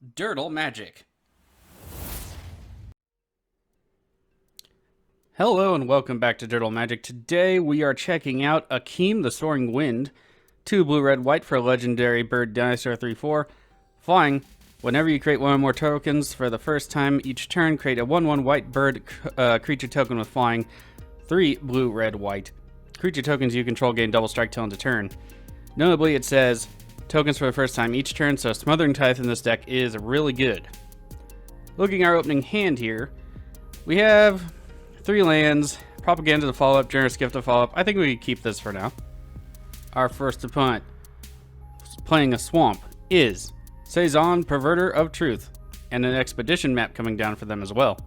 Durdle Magic. Hello and welcome back to Durdle Magic. Today we are checking out Akim, the Soaring Wind. 2 blue, red, white for a legendary bird dinosaur 3/4. Flying. Whenever you create one or more tokens for the first time each turn, create a 1/1 white bird creature token with flying. 3 blue, red, white. Creature tokens you control gain double strike till end of turn. Notably, it says tokens for the first time each turn, so Smothering Tithe in this deck is really good. Looking at our opening hand here, we have 3 lands, Propaganda to follow up, Generous Gift to follow up. I think we can keep this for now. Our first opponent playing a swamp is Seizan, Perverter of Truth, and an Expedition map coming down for them as well.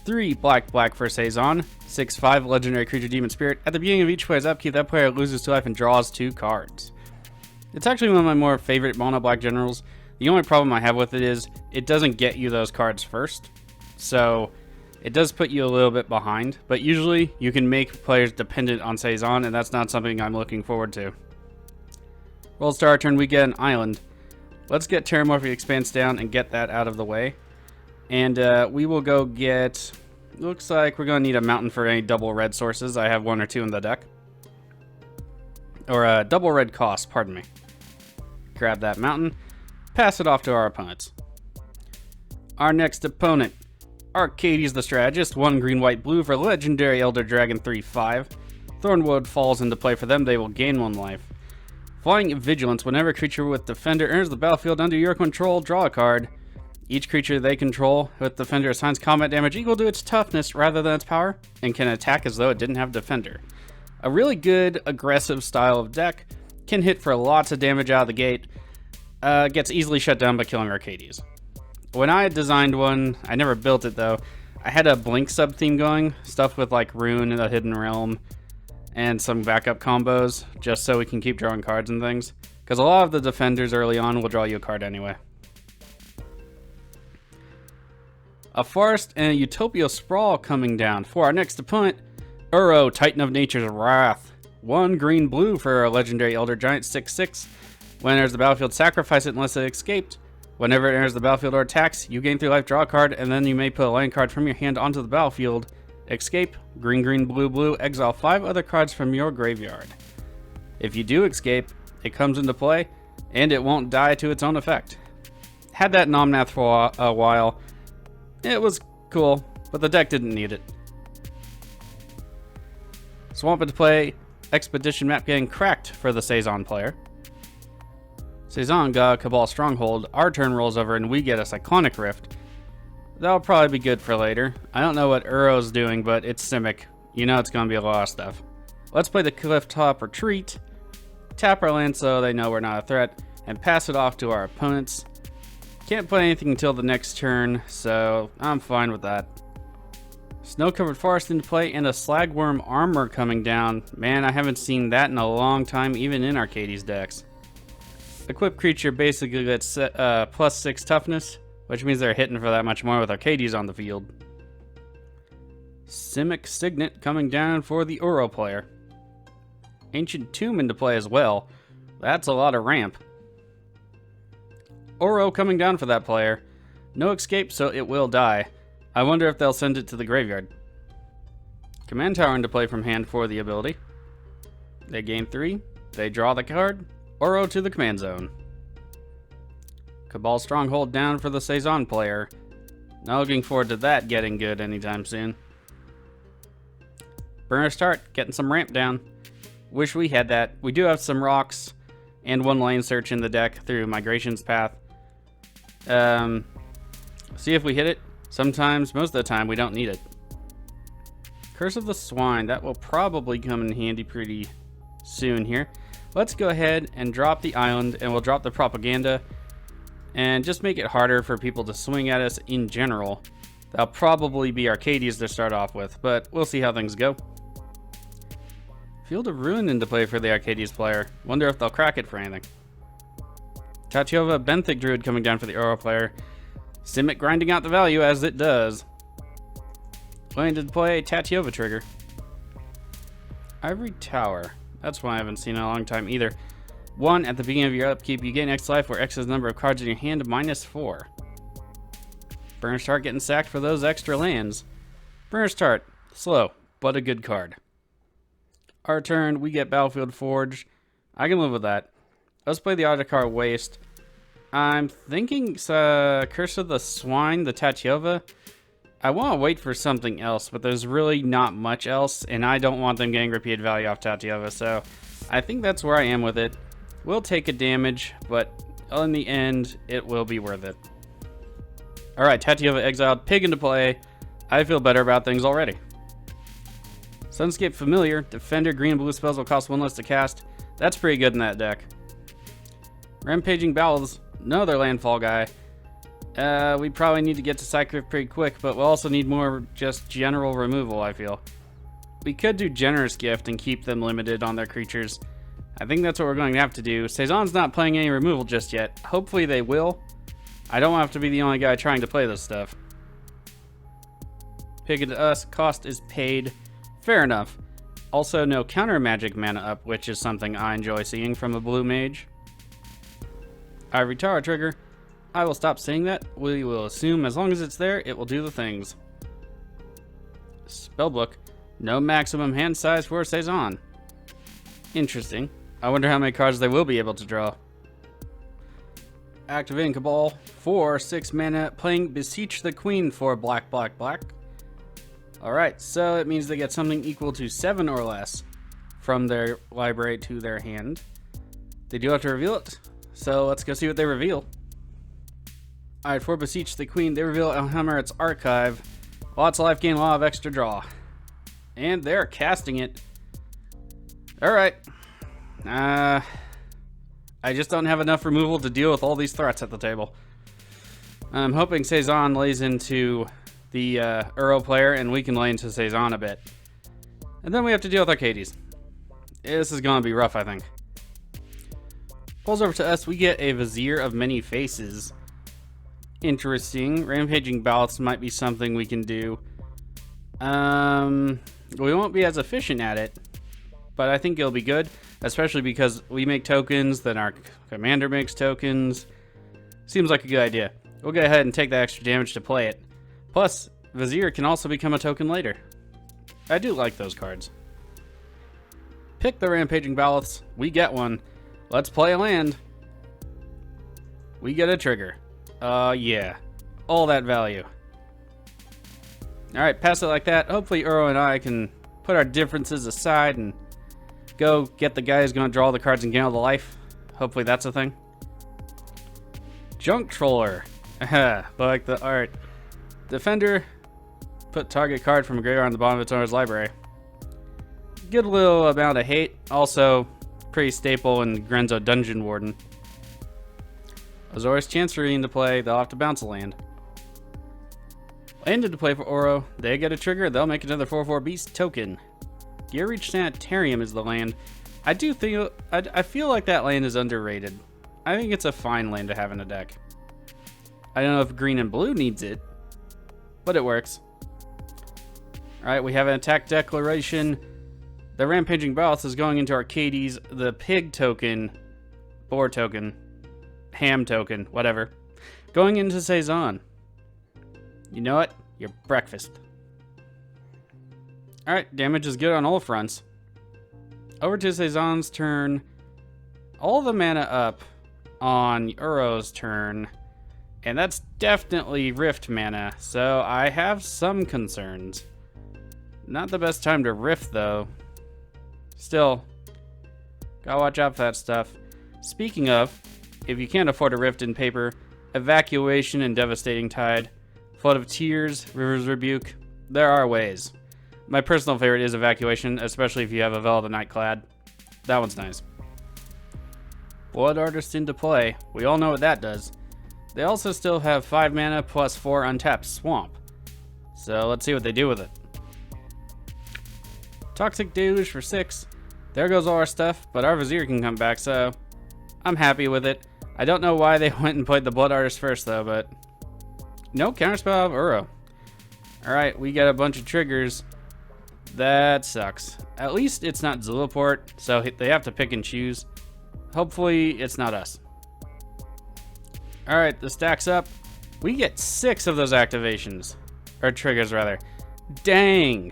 3 black for Seizan, 6/5 legendary creature demon spirit. At the beginning of each player's upkeep, that player loses 2 life and draws 2 cards. It's actually one of my more favorite mono black generals. The only problem I have with it is it doesn't get you those cards first. So it does put you a little bit behind, but usually you can make players dependent on Seizan, and that's not something I'm looking forward to. We'll start our turn, we get an island. Let's get Terramorphic Expanse down and get that out of the way. And we will go get, looks like we're going to need a mountain for any double red sources. I have 1 or 2 in the deck. Or double red cost, pardon me. Grab that mountain, pass it off to our opponents. Our next opponent, Arcades the Strategist, 1 green, white, blue for legendary Elder Dragon 3/5. Thornwood falls into play for them, they will gain 1 life. Flying Vigilance, whenever a creature with Defender enters the battlefield under your control, draw a card. Each creature they control with Defender assigns combat damage equal to its toughness rather than its power, and can attack as though it didn't have Defender. A really good, aggressive style of deck, can hit for lots of damage out of the gate, gets easily shut down by killing Arcades. When I designed one, I never built it though, I had a Blink sub-theme going, stuff with like Rune and the Hidden Realm, and some backup combos, just so we can keep drawing cards and things, because a lot of the defenders early on will draw you a card anyway. A Forest and a Utopia Sprawl coming down for our next opponent, Uro, Titan of Nature's Wrath. 1 green blue for a legendary Elder Giant 6/6. When it enters the battlefield, sacrifice it unless it escaped. Whenever it enters the battlefield or attacks, you gain 3 life, draw a card, and then you may put a land card from your hand onto the battlefield. Escape, green, blue, exile 5 other cards from your graveyard. If you do escape, it comes into play, and it won't die to its own effect. Had that in Omnath for a while. It was cool, but the deck didn't need it. Swamp into play, Expedition map getting cracked for the Seizan player. Seizan got a Cabal Stronghold, our turn rolls over and we get a Cyclonic Rift. That'll probably be good for later. I don't know what Uro's doing, but it's Simic. You know it's going to be a lot of stuff. Let's play the Clifftop Retreat, tap our land so they know we're not a threat, and pass it off to our opponents. Can't play anything until the next turn, so I'm fine with that. Snow-covered forest into play and a Slagworm Armor coming down. Man, I haven't seen that in a long time, even in Arcades decks. Equipped creature basically gets +6 toughness, which means they're hitting for that much more with Arcades on the field. Simic Signet coming down for the Uro player. Ancient Tomb into play as well. That's a lot of ramp. Uro coming down for that player. No escape, so it will die. I wonder if they'll send it to the graveyard. Command Tower into play from hand for the ability. They gain 3. They draw the card. Uro to the command zone. Cabal Stronghold down for the Seizan player. Not looking forward to that getting good anytime soon. Burner's Heart, getting some ramp down. Wish we had that. We do have some rocks and 1 lane search in the deck through Migration's Path. See if we hit it. Sometimes, most of the time, we don't need it. Curse of the Swine, that will probably come in handy pretty soon here. Let's go ahead and drop the island, and we'll drop the Propaganda, and just make it harder for people to swing at us in general. That'll probably be Arcades to start off with, but we'll see how things go. Field of Ruin into play for the Arcades player. Wonder if they'll crack it for anything. Tatiova Benthic Druid coming down for the Uro player. Simic grinding out the value as it does. Going to play Tatiova trigger. Ivory Tower. That's one I haven't seen in a long time either. 1, at the beginning of your upkeep, you gain X life, where X is the number of cards in your hand, -4. Burnished Heart getting sacked for those extra lands. Burnished Heart, slow, but a good card. Our turn, we get Battlefield Forge. I can live with that. Let's play the Audakar Waste. I'm thinking Curse of the Swine, the Tatyova. I want to wait for something else, but there's really not much else, and I don't want them getting repeated value off Tatyova, so I think that's where I am with it. We'll take a damage, but in the end, it will be worth it. Alright, Tatyova exiled, pig into play. I feel better about things already. Sunscape Familiar, Defender, green and blue spells will cost 1 less to cast. That's pretty good in that deck. Rampaging Bowels, another landfall guy. We probably need to get to Cycrypt pretty quick, but we'll also need more just general removal, I feel. We could do Generous Gift and keep them limited on their creatures. I think that's what we're going to have to do. Seizan's not playing any removal just yet. Hopefully they will. I don't have to be the only guy trying to play this stuff. Pig into us, cost is paid. Fair enough. Also, no counter magic mana up, which is something I enjoy seeing from a blue mage. Ivory Tower trigger. I will stop saying that. We will assume as long as it's there, it will do the things. Spellbook. No maximum hand size for Seizan. Interesting. I wonder how many cards they will be able to draw. Activating Cabal for 6 mana, playing Beseech the Queen for black, black, black. Alright, so it means they get something equal to 7 or less from their library to their hand. They do have to reveal it, so let's go see what they reveal. Alright, for Beseech the Queen, they reveal Elhammeret's Archive. Lots of life gain, a lot of extra draw. And they're casting it. Alright. I just don't have enough removal to deal with all these threats at the table. I'm hoping Seizan lays into the Uro player, and we can lay into Seizan a bit. And then we have to deal with Arcades. This is going to be rough, I think. Pulls over to us, we get a Vizier of Many Faces. Interesting. Rampaging Ballots might be something we can do. We won't be as efficient at it, but I think it'll be good, especially because we make tokens, then our commander makes tokens. Seems like a good idea. We'll go ahead and take that extra damage to play it. Plus, Vizier can also become a token later. I do like those cards. Pick the Rampaging Ballots. We get one. Let's play a land. We get a trigger. Yeah. All that value. Alright, pass it like that. Hopefully Uro and I can put our differences aside and go get the guy who's going to draw the cards and gain all the life. Hopefully that's a thing. Junk Troller. But like the art. Defender. Put target card from a graveyard on the bottom of its owner's library. Get a little amount of hate. Also, pretty staple in Grenzo Dungeon Warden. Azorius Chancery into play. They'll have to bounce a land. Land into play for Uro. They get a trigger. They'll make another 4/4 beast token. Gearreach Sanitarium is the land. I feel like that land is underrated. I think it's a fine land to have in a deck. I don't know if green and blue needs it, but it works. Alright, we have an attack declaration. The Rampaging Ballots is going into Arcades. The pig token, boar token, ham token, whatever, going into Seizan. You know what? Your breakfast. Alright, damage is good on all fronts. Over to Seizan's turn. All the mana up on Uro's turn. And that's definitely Rift mana, so I have some concerns. Not the best time to Rift, though. Still, gotta watch out for that stuff. Speaking of, if you can't afford a Rift in paper, Evacuation and Devastating Tide, Flood of Tears, River's Rebuke, there are ways. My personal favorite is Evacuation, especially if you have a Veil of the Nightclad. That one's nice. Blood Artist into play. We all know what that does. They also still have 5 mana plus 4 untapped Swamp. So let's see what they do with it. Toxic Deluge for 6. There goes all our stuff, but our Vizier can come back, so I'm happy with it. I don't know why they went and played the Blood Artist first, though, but no counterspell of Uro. Alright, we got a bunch of triggers. That sucks. At least it's not Zulaport, so they have to pick and choose. Hopefully, it's not us. Alright, the stack's up. We get 6 of those activations. Or triggers, rather. Dang!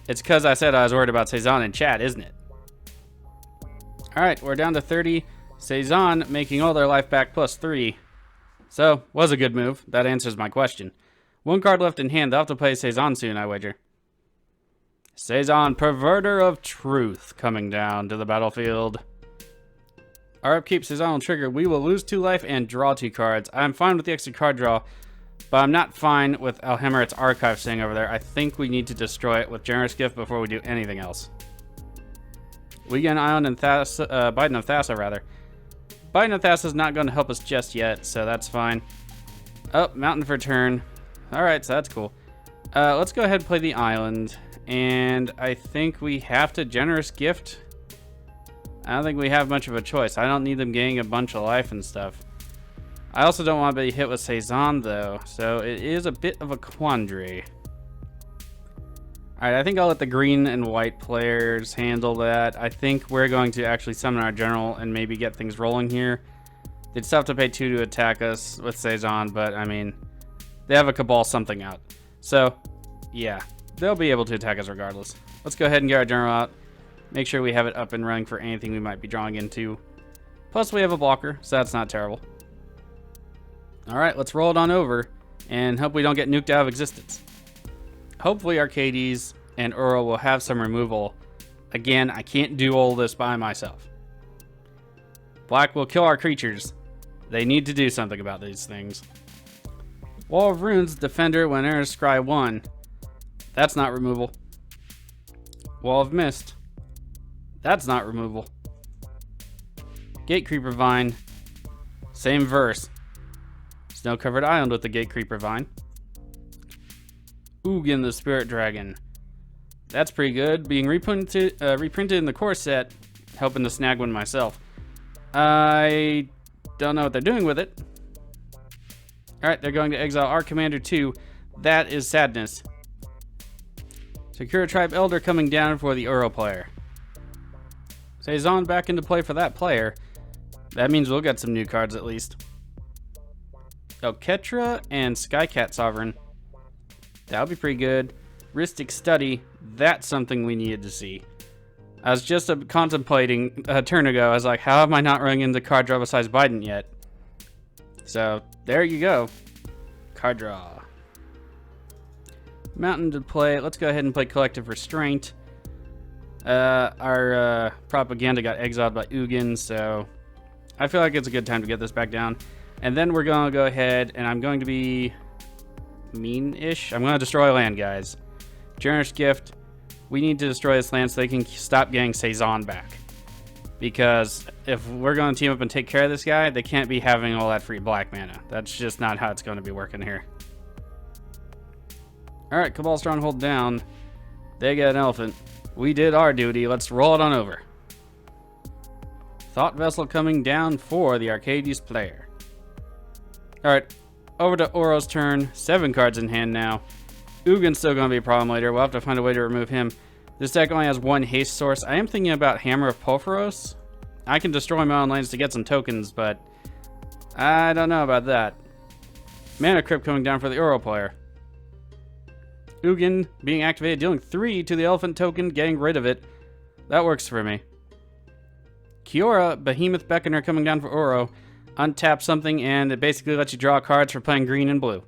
It's because I said I was worried about Seizan in chat, isn't it? Alright, we're down to 30. Seizan making all their life back plus 3. So, was a good move. That answers my question. 1 card left in hand. They'll have to play Seizan soon, I wager. Seizan, Perverter of Truth, coming down to the battlefield. Our upkeep, Seizan will trigger. We will lose 2 life and draw 2 cards. I'm fine with the extra card draw, but I'm not fine with Alhemerit's Archive sitting over there. I think we need to destroy it with Generous Gift before we do anything else. We get an Island and Biden of Thassa, rather. Biden of Thassa is not going to help us just yet, so that's fine. Oh, Mountain for turn. Alright, so that's cool. Let's go ahead and play the Island. And I think we have to Generous Gift. I don't think we have much of a choice. I don't need them gaining a bunch of life and stuff. I also don't want to be hit with Seizan, though, so it is a bit of a quandary. Alright, I think I'll let the green and white players handle that. I think we're going to actually summon our general and maybe get things rolling here. They'd still have to pay 2 to attack us with Seizan, but I mean, they have a Cabal something out. So, yeah, they'll be able to attack us regardless. Let's go ahead and get our general out. Make sure we have it up and running for anything we might be drawing into. Plus, we have a blocker, so that's not terrible. Alright, let's roll it on over and hope we don't get nuked out of existence. Hopefully Arcades and Uro will have some removal. Again, I can't do all this by myself. Black will kill our creatures. They need to do something about these things. Wall of Runes, Defender, when enters Scry 1. That's not removal. Wall of Mist. That's not removal. Gatecreeper Vine. Same verse. Snow-covered island with the Gatecreeper Vine. Ugin the Spirit Dragon. That's pretty good. Being reprinted in the core set, helping to snag one myself. I don't know what they're doing with it. Alright, they're going to exile our Commander 2. That is sadness. Secure Tribe Elder coming down for the Uro player. Seizan back into play for that player. That means we'll get some new cards at least. Ketra and Skycat Sovereign. That'll be pretty good. Rhystic Study. That's something we needed to see. I was just contemplating a turn ago. I was like, how am I not running into card draw besides Biden yet? So, there you go. Card draw. Mountain to play. Let's go ahead and play Collective Restraint. Our propaganda got exiled by Ugin, so I feel like it's a good time to get this back down. And then we're going to go ahead, and I'm going to be mean-ish. I'm going to destroy land, guys. Generous Gift. We need to destroy this land so they can stop getting Seizan back. Because if we're going to team up and take care of this guy, they can't be having all that free black mana. That's just not how it's going to be working here. Alright, Cabal Stronghold down. They get an elephant. We did our duty. Let's roll it on over. Thought Vessel coming down for the Arcades player. Alright, over to Uro's turn. 7 cards in hand now. Ugin's still going to be a problem later. We'll have to find a way to remove him. This deck only has 1 haste source. I am thinking about Hammer of Porphyros. I can destroy my own lands to get some tokens, but I don't know about that. Mana Crypt coming down for the Uro player. Ugin being activated, dealing 3 to the elephant token, getting rid of it. That works for me. Kiora, Behemoth Beckoner coming down for Uro. Untap something, and it basically lets you draw cards for playing green and blue.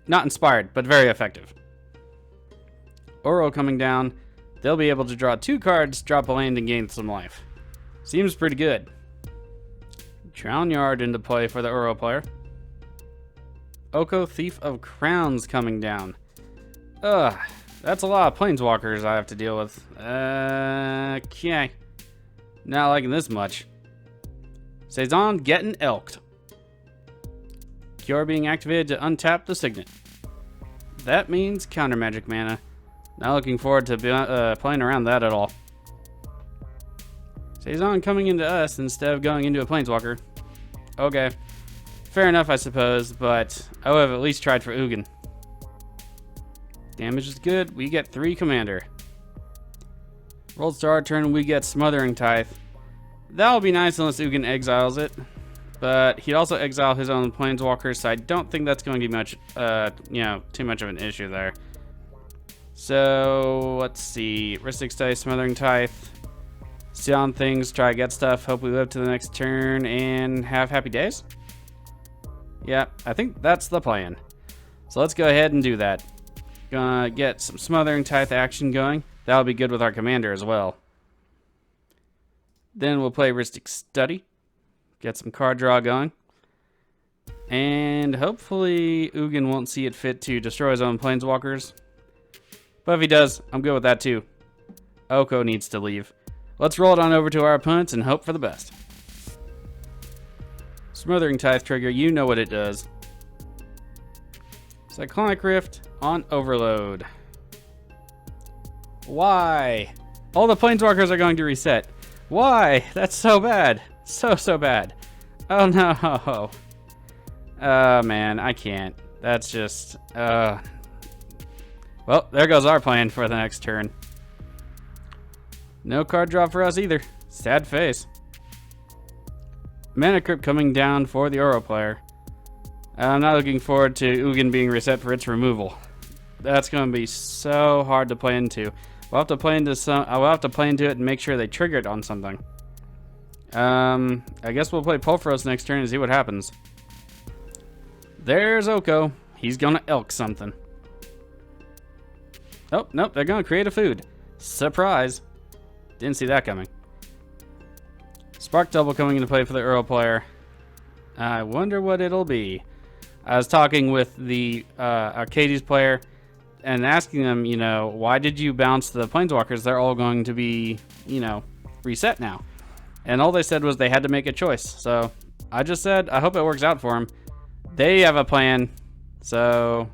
Not inspired, but very effective. Uro coming down. They'll be able to draw 2 cards, drop a land, and gain some life. Seems pretty good. Drown Yard into play for the Uro player. Oko, Thief of Crowns coming down. Ugh, that's a lot of planeswalkers I have to deal with. Okay. Not liking this much. Seizan getting elked. Cure being activated to untap the Signet. That means counter magic mana. Not looking forward to playing around that at all. Seizan coming into us instead of going into a planeswalker. Okay. Fair enough, I suppose, but I would have at least tried for Ugin. Damage is good. We get 3 commander. Rolled star turn, we get Smothering Tithe. That'll be nice unless Ugin exiles it. But he'd also exile his own planeswalkers, so I don't think that's going to be much, too much of an issue there. So, let's see. Rhystic's Dice, Smothering Tithe. Sit on things, try to get stuff, hope we live to the next turn, and have happy days? Yeah, I think that's the plan. So let's go ahead and do that. Gonna get some Smothering Tithe action going. That'll be good with our commander as well. Then we'll play Rhystic Study. Get some card draw going. And hopefully Ugin won't see it fit to destroy his own planeswalkers. But if he does, I'm good with that too. Oko needs to leave. Let's roll it on over to our opponents and hope for the best. Smothering Tithe trigger, you know what it does. Cyclonic Rift on Overload. Why? All the planeswalkers are going to reset. Why? That's so bad. So bad. Oh no. Oh man, I can't. That's just, well, there goes our plan for the next turn. No card draw for us either. Sad face. Mana Crypt coming down for the Oro player. I'm not looking forward to Ugin being reset for its removal. That's going to be so hard to play into. We'll have to play into it and make sure they trigger it on something. I guess we'll play Pulveros next turn and see what happens. There's Oko. He's gonna elk something. Oh, nope, they're gonna create a food. Surprise. Didn't see that coming. Spark Double coming into play for the Earl player. I wonder what it'll be. I was talking with the Arcades player and asking them, why did you bounce the Planeswalkers? They're all going to be, reset now. And all they said was they had to make a choice. So I just said, I hope it works out for them. They have a plan. So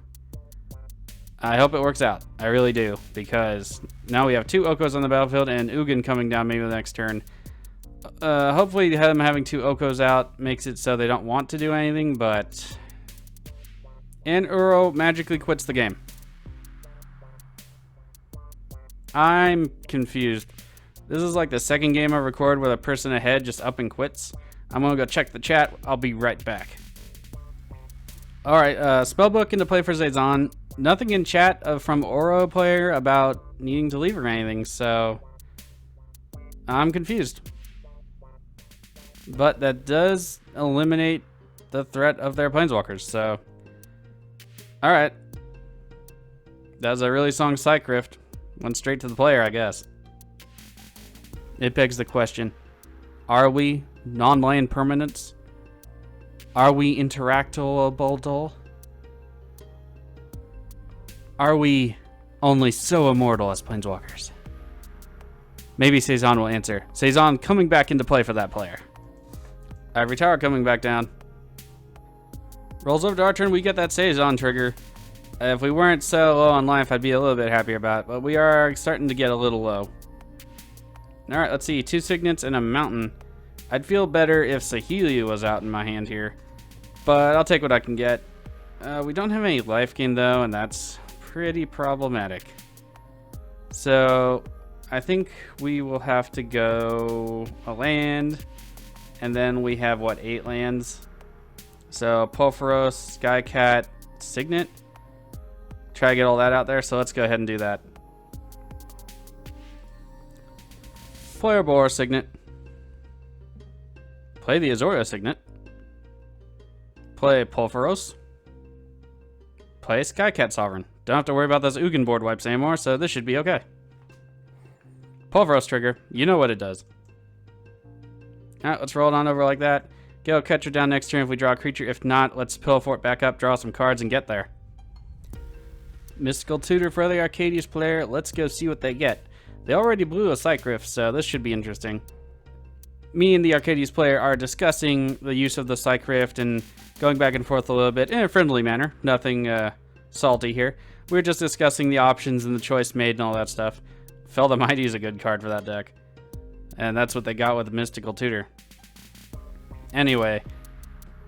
I hope it works out. I really do. Because now we have 2 Okos on the battlefield and Ugin coming down maybe the next turn. Hopefully them having 2 Okos out makes it so they don't want to do anything. But... And Uro magically quits the game. I'm confused. This is like the second game I record with a person ahead just up and quits. I'm gonna go check the chat. I'll be right back. Alright, Spellbook into play for Seizan. Nothing in chat from Oro player about needing to leave or anything, so I'm confused. But that does eliminate the threat of their Planeswalkers, so alright. That was a really strong Psych Rift. Went straight to the player, I guess. It begs the question, are we non-land permanents? Are we interactable? Are we only so immortal as Planeswalkers? Maybe Seizan will answer. Seizan coming back into play for that player. Ivory Tower coming back down. Rolls over to our turn, we get that Seizan trigger. If we weren't so low on life, I'd be a little bit happier about it, but we are starting to get a little low. Alright, let's see. 2 Signets and a Mountain. I'd feel better if Sahelia was out in my hand here, but I'll take what I can get. We don't have any life gain, though, and that's pretty problematic. So, I think we will have to go a land, and then we have, 8 lands? So, Pulveros, Skycat, Signet. Try to get all that out there, so let's go ahead and do that. Play our Boar Signet. Play the Azoria Signet. Play Pulveros. Play Skycat Sovereign. Don't have to worry about those Ugin board wipes anymore, so this should be okay. Pulveros trigger. You know what it does. Alright, let's roll it on over like that. Go catch her down next turn if we draw a creature. If not, let's Pillow Fort back up, draw some cards, and get there. Mystical Tutor for the Arcades player. Let's go see what they get. They already blew a Psych Rift, so this should be interesting. Me and the Arcades player are discussing the use of the Psych Rift and going back and forth a little bit in a friendly manner. Nothing salty here. We're just discussing the options and the choice made and all that stuff. Fell the Mighty is a good card for that deck. And that's what they got with the Mystical Tutor. Anyway,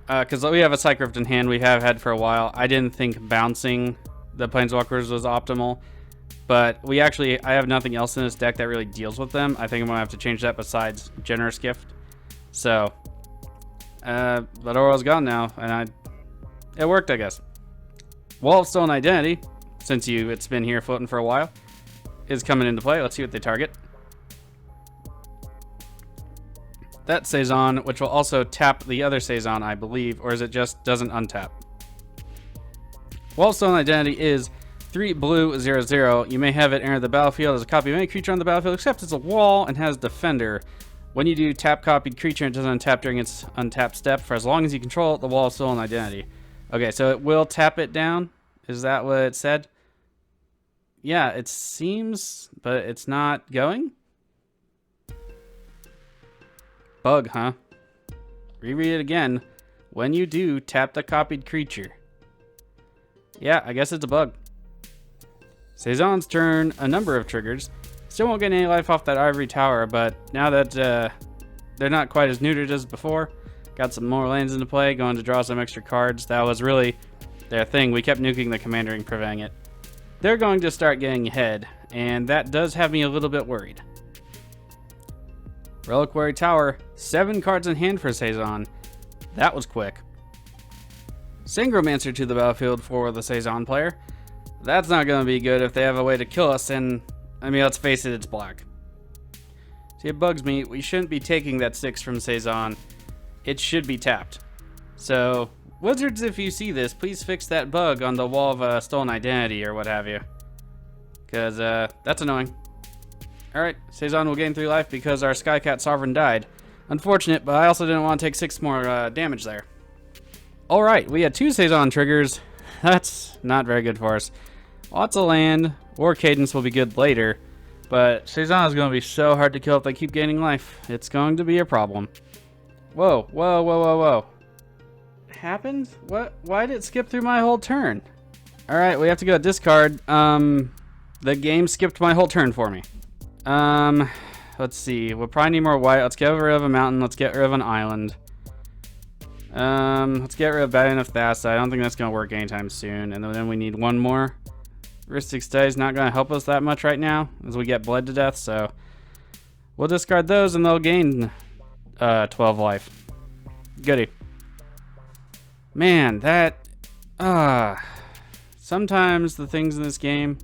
because we have a Psych Rift in hand, we have had for a while. I didn't think bouncing the Planeswalkers was optimal. But I have nothing else in this deck that really deals with them. I think I'm going to have to change that besides Generous Gift. So, But Oral's gone now, and it worked, I guess. Wall of Stolen Identity, since it's been here floating for a while, is coming into play. Let's see what they target. That Seizan, which will also tap the other Seizan, I believe, or is it just doesn't untap? Wall of Stolen Identity is 3 blue, 0/0. You may have it enter the battlefield as a copy of any creature on the battlefield, except it's a wall and has Defender. When you do tap copied creature, it doesn't untap during its untap step for as long as you control the Wall of Stolen Identity. Okay, so it will tap it down. Is that what it said? Yeah, it seems, but it's not going. Bug, huh? Reread it again. When you do tap the copied creature. Yeah, I guess it's a bug. Seizan's turn, a number of triggers. Still won't get any life off that ivory tower, but now that they're not quite as neutered as before, got some more lands into play, going to draw some extra cards. That was really their thing. We kept nuking the commander and preventing it. They're going to start getting ahead, and that does have me a little bit worried. Reliquary Tower, 7 cards in hand for Seizan. That was quick. Synchromancer to the battlefield for the Seizan player. That's not going to be good if they have a way to kill us, and I mean, let's face it, it's black. See, it bugs me. We shouldn't be taking that 6 from Seizan. It should be tapped. So, Wizards, if you see this, please fix that bug on the Wall of Stolen Identity or what have you. Because that's annoying. Alright, Seizan will gain 3 life because our Skycat Sovereign died. Unfortunate, but I also didn't want to take 6 more damage there. Alright, we had 2 Seizan triggers. That's not very good for us. Lots of land. War Cadence will be good later. But Seizan is going to be so hard to kill if they keep gaining life. It's going to be a problem. Whoa, whoa, whoa, whoa, whoa. Happened? What? Why did it skip through my whole turn? Alright, we have to go discard. The game skipped my whole turn for me. Let's see. We'll probably need more white. Let's get rid of a mountain. Let's get rid of an island. Let's get rid of bad enough Thassa. I don't think that's going to work anytime soon. And then we need one more. Heuristic Stay is not going to help us that much right now as we get bled to death. So we'll discard those and they'll gain 12 life. Goody. Man, that... sometimes the things in this game...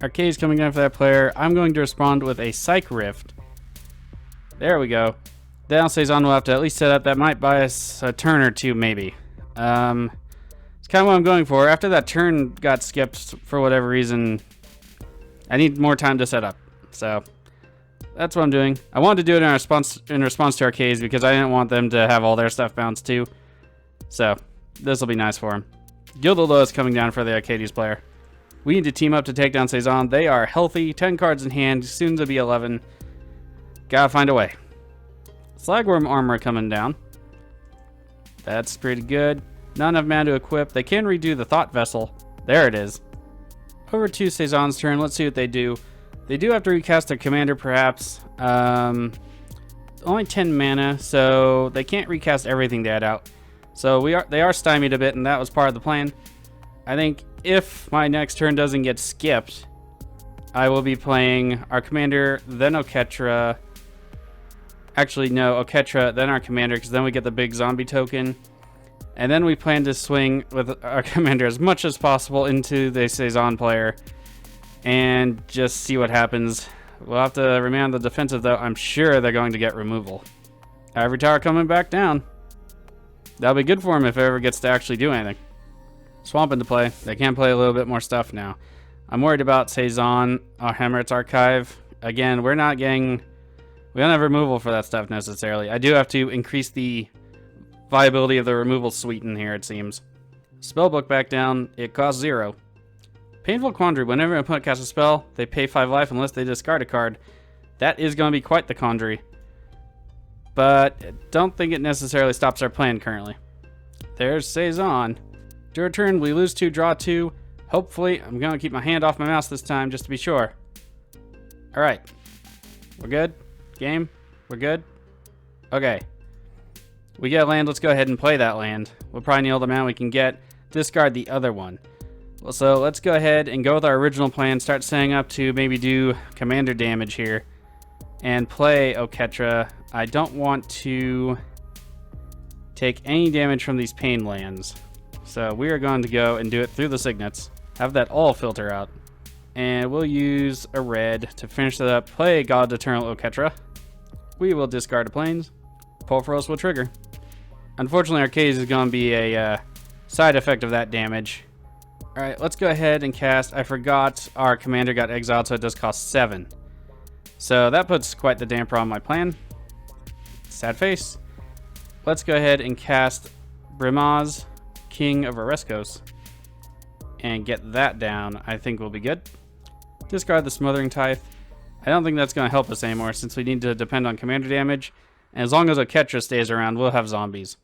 Arcade's coming down for that player. I'm going to respond with a Psych Rift. There we go. Then Seizan will have to at least set up. That might buy us a turn or two, maybe. It's kind of what I'm going for. After that turn got skipped for whatever reason, I need more time to set up. So that's what I'm doing. I wanted to do it in response to Arcades because I didn't want them to have all their stuff bounced too. So this will be nice for them. Gilded is coming down for the Arcades player. We need to team up to take down Seizan. They are healthy, 10 cards in hand, soon to be 11. Gotta find a way. Slagworm armor coming down. That's pretty good. Not enough mana to equip. They can redo the Thought Vessel. There it is. Over to Seizan's turn. Let's see what they do. They do have to recast their commander, perhaps. Only 10 mana, so they can't recast everything they had out. So they are stymied a bit, and that was part of the plan. I think if my next turn doesn't get skipped, I will be playing our commander, then Oketra. Actually, no, Oketra, then our commander, because then we get the big zombie token. And then we plan to swing with our commander as much as possible into the Seizan player and just see what happens. We'll have to remain on the defensive, though. I'm sure they're going to get removal. Ivory Tower coming back down. That'll be good for him if it ever gets to actually do anything. Swamp into play. They can play a little bit more stuff now. I'm worried about Seizan, our Hemorrhage Archive. Again, we don't have removal for that stuff necessarily. I do have to increase the viability of the removal suite in here, it seems. Spellbook back down. It costs 0. Painful Quandary. Whenever an opponent casts a spell, they pay 5 life unless they discard a card. That is going to be quite the quandary. But I don't think it necessarily stops our plan currently. There's Seizan. During turn, we lose 2, draw 2. Hopefully, I'm going to keep my hand off my mouse this time just to be sure. Alright. We're good? Game? We're good? Okay. We get land. Let's go ahead and play that land. We'll probably need all the mana we can get. Discard the other one. Well, so let's go ahead and go with our original plan. Start setting up to maybe do commander damage here. And play Oketra. I don't want to take any damage from these pain lands. So we are going to go and do it through the signets. Have that all filter out. And we'll use a red to finish that up. Play God Eternal Oketra. We will discard the plains. Porphyros will trigger. Unfortunately, Arcades is going to be a side effect of that damage. Alright, let's go ahead and cast. I forgot our commander got exiled, so it does cost 7. So that puts quite the damper on my plan. Sad face. Let's go ahead and cast Brimaz, King of Oreskos, and get that down. I think we'll be good. Discard the Smothering Tithe. I don't think that's going to help us anymore since we need to depend on commander damage. And as long as Oketra stays around, we'll have zombies.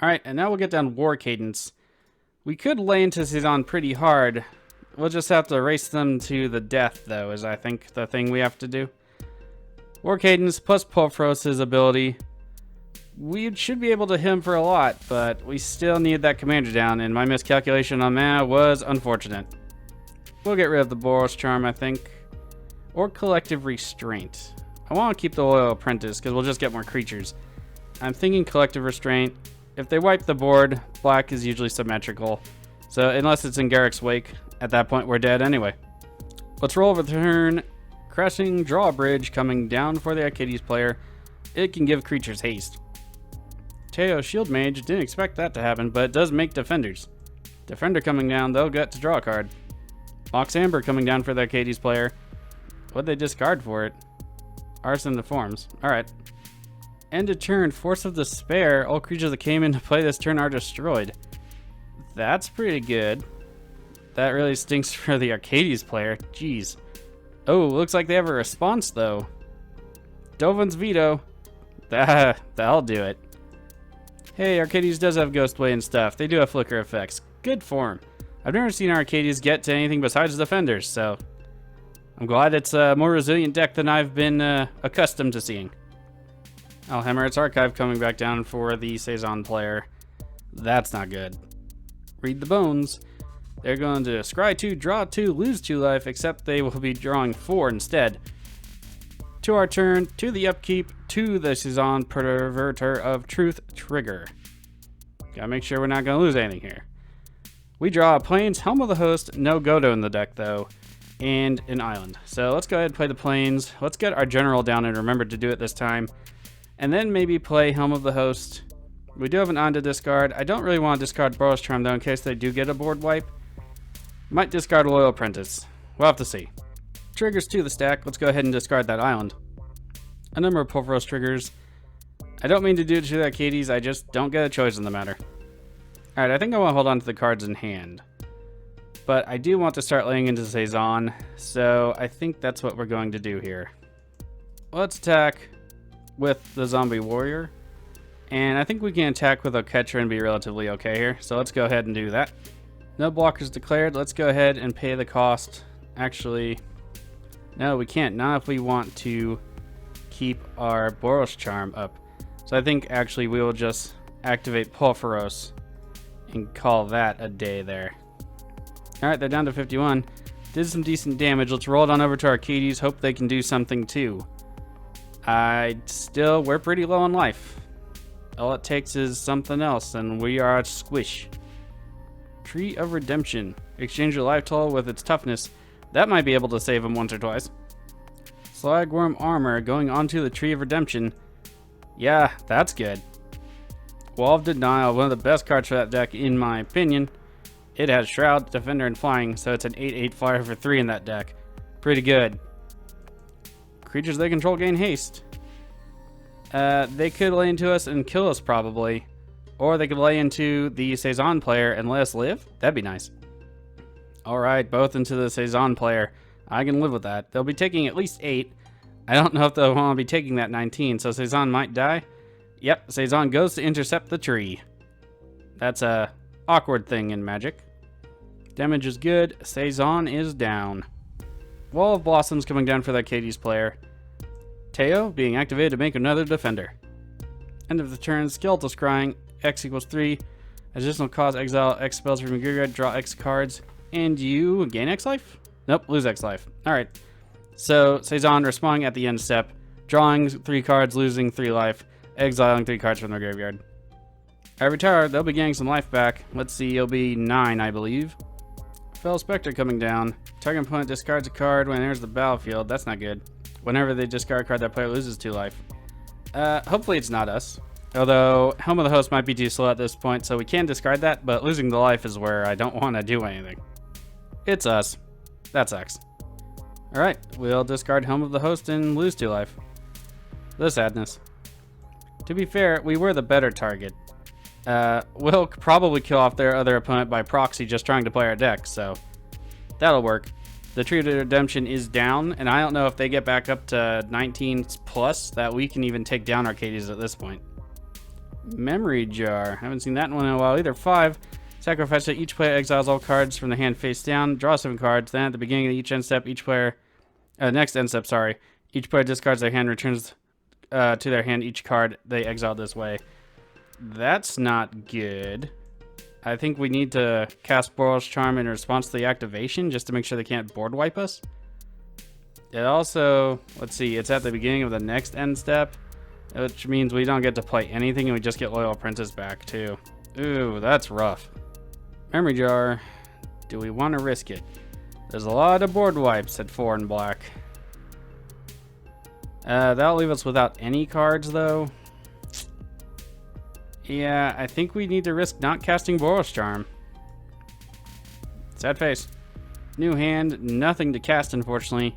Alright, and now we'll get down War Cadence. We could lay into Seizan pretty hard. We'll just have to race them to the death, though, is I think the thing we have to do. War Cadence plus Porphyros' ability. We should be able to hit him for a lot, but we still need that commander down, and my miscalculation on mana was unfortunate. We'll get rid of the Boros Charm, I think. Or Collective Restraint. I want to keep the Loyal Apprentice, because we'll just get more creatures. I'm thinking Collective Restraint. If they wipe the board, black is usually symmetrical. So unless it's in Garrick's Wake, at that point we're dead anyway. Let's roll over the turn. Crushing Drawbridge coming down for the Arcades player. It can give creatures haste. Teo Shield Mage, didn't expect that to happen, but it does make defenders. Defender coming down, they'll get to draw a card. Mox Amber coming down for the Arcades player. What'd they discard for it? Arson Deforms. Alright. End of turn, Force of Despair. All creatures that came into play this turn are destroyed. That's pretty good. That really stinks for the Arcades player. Jeez. Oh, looks like they have a response, though. Dovan's Veto. That'll do it. Hey, Arcades does have Ghostway and stuff. They do have Flicker effects. Good form. I've never seen Arcades get to anything besides Defenders, so I'm glad it's a more resilient deck than I've been accustomed to seeing. Alhemerit's Archive coming back down for the Seizan player. That's not good. Read the bones. They're going to scry 2, draw 2, lose 2 life, except they will be drawing 4 instead. To our turn, to the upkeep, to the Seizan Perverter of Truth trigger. Gotta make sure we're not gonna lose anything here. We draw a Plains, Helm of the Host, no Godo in the deck though, and an island. So let's go ahead and play the Plains. Let's get our general down and remember to do it this time. And then maybe play Helm of the Host. We do have an on to discard. I don't really want to discard Boros Charm though in case they do get a board wipe. Might discard Loyal Apprentice. We'll have to see. Triggers to the stack. Let's go ahead and discard that island. A number of Porphyros triggers. I don't mean to do it to the Arcades, I just don't get a choice in the matter. Alright, I think I want to hold on to the cards in hand. But I do want to start laying into Seizan, so I think that's what we're going to do here. Let's attack with the Zombie Warrior. And I think we can attack with Oketra and be relatively okay here, so let's go ahead and do that. No blockers declared. Let's go ahead and pay the cost. Actually, no, we can't. Not if we want to keep our Boros Charm up. So I think actually we will just activate Porphyros and call that a day there. Alright, they're down to 51. Did some decent damage. Let's roll it on over to Arcades. Hope they can do something too. We're pretty low on life. All it takes is something else and we are a squish. Tree of Redemption. Exchange your life total with its toughness. That might be able to save him once or twice. Slagworm Armor going onto the Tree of Redemption. Yeah, that's good. Wall of Denial, one of the best cards for that deck in my opinion. It has Shroud, Defender, and Flying, so it's an 8/8 flyer for 3 in that deck. Pretty good. Creatures they control gain haste. They could lay into us and kill us probably. Or they could lay into the Seizan player and let us live. That'd be nice. Alright, both into the Seizan player. I can live with that. They'll be taking at least 8. I don't know if they'll want to be taking that 19, so Seizan might die. Yep, Seizan goes to intercept the tree. That's a awkward thing in Magic. Damage is good. Seizan is down. Wall of Blossoms coming down for the Arcades player. Teo being activated to make another defender. End of the turn, Skeletal Scrying, X equals 3. Additional cost, exile X spells from your graveyard, draw X cards, and you gain X life? Nope, lose X life. Alright. So, Seizan responding at the end step, drawing 3 cards, losing 3 life, exiling 3 cards from their graveyard. I retire, they'll be getting some life back. Let's see, it'll be 9, I believe. Fell Spectre coming down. Target opponent discards a card when it enters the battlefield. That's not good. Whenever they discard a card, that player loses 2 life. Hopefully it's not us. Although, Helm of the Host might be too slow at this point, so we can discard that, but losing the life is where I don't want to do anything. It's us. That sucks. Alright, we'll discard Helm of the Host and lose 2 life. The sadness. To be fair, we were the better target. We'll probably kill off their other opponent by proxy just trying to play our deck, so that'll work. The Tree of Redemption is down, and I don't know if they get back up to 19 plus that we can even take down Arcades at this point. Memory Jar. Haven't seen that one in a while either. 5. Sacrifice it. Each player exiles all cards from the hand face down. Draw 7 cards. Then at the beginning of each end step, each player... next end step, sorry. Each player discards their hand, returns to their hand each card they exiled this way. That's not good. I think we need to cast Boral's Charm in response to the activation just to make sure they can't board wipe us. It also... Let's see. It's at the beginning of the next end step. Which means we don't get to play anything and we just get Loyal Apprentice back too. Ooh, that's rough. Memory Jar. Do we want to risk it? There's a lot of board wipes at 4 and black. That'll leave us without any cards though. Yeah, I think we need to risk not casting Boral's Charm. Sad face. New hand, nothing to cast unfortunately.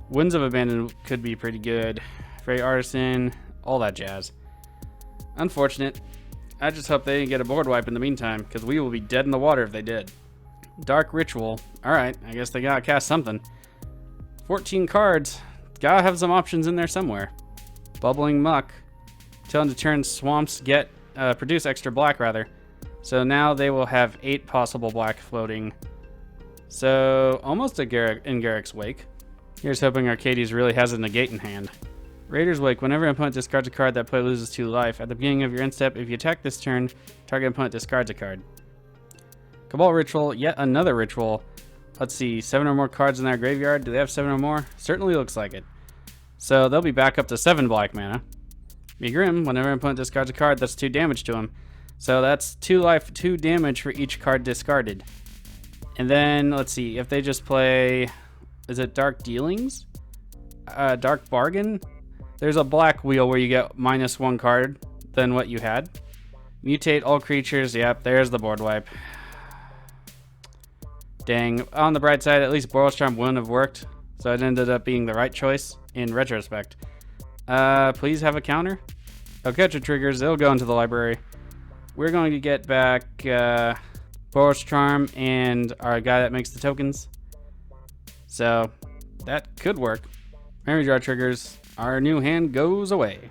Winds of Abandon could be pretty good. Freight Artisan, all that jazz. Unfortunate. I just hope they didn't get a board wipe in the meantime, because we will be dead in the water if they did. Dark Ritual. Alright, I guess they gotta cast something. 14 cards. Gotta have some options in there somewhere. Bubbling Muck. Till end of turn, swamps get produce extra black rather. So now they will have 8 possible black floating. So almost in Garrick's Wake. Here's hoping Arcades really has a negate in hand. Raider's Wake. Whenever an opponent discards a card, that player loses 2 life. At the beginning of your end step, if you attack this turn, target opponent discards a card. Cabal Ritual. Yet another ritual. Let's see. 7 or more cards in their graveyard. Do they have 7 or more? Certainly looks like it. So they'll be back up to 7 black mana. Be Grim. Whenever an opponent discards a card, that's 2 damage to him. So that's 2 life, 2 damage for each card discarded. And then, let's see. If they just play... Is it Dark Dealings? Dark Bargain? There's a black wheel where you get -1 card than what you had. Mutate all creatures. Yep, there's the board wipe. Dang. On the bright side, at least Boral's Charm wouldn't have worked. So it ended up being the right choice in retrospect. Please have a counter. Oketra triggers. It'll go into the library. We're going to get back Boral's Charm and our guy that makes the tokens. So that could work. Memory Jar triggers. Our new hand goes away.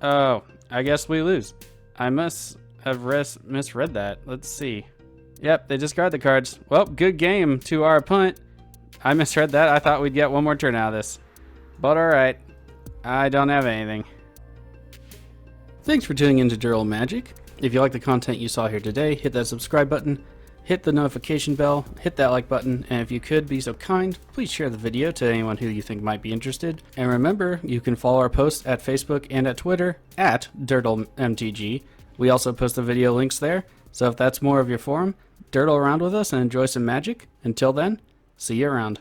Oh, I guess we lose. I must have misread that. Let's see. Yep, they discard the cards. Well, good game to our opponent. I misread that. I thought we'd get one more turn out of this. But alright. I don't have anything. Thanks for tuning in to Durdle Magic. If you like the content you saw here today, hit that subscribe button. Hit the notification bell, hit that like button, and if you could be so kind, please share the video to anyone who you think might be interested. And remember, you can follow our posts at Facebook and at Twitter at DurdleMTG. We also post the video links there, so if that's more of your forum, Durdle around with us and enjoy some magic. Until then, see you around.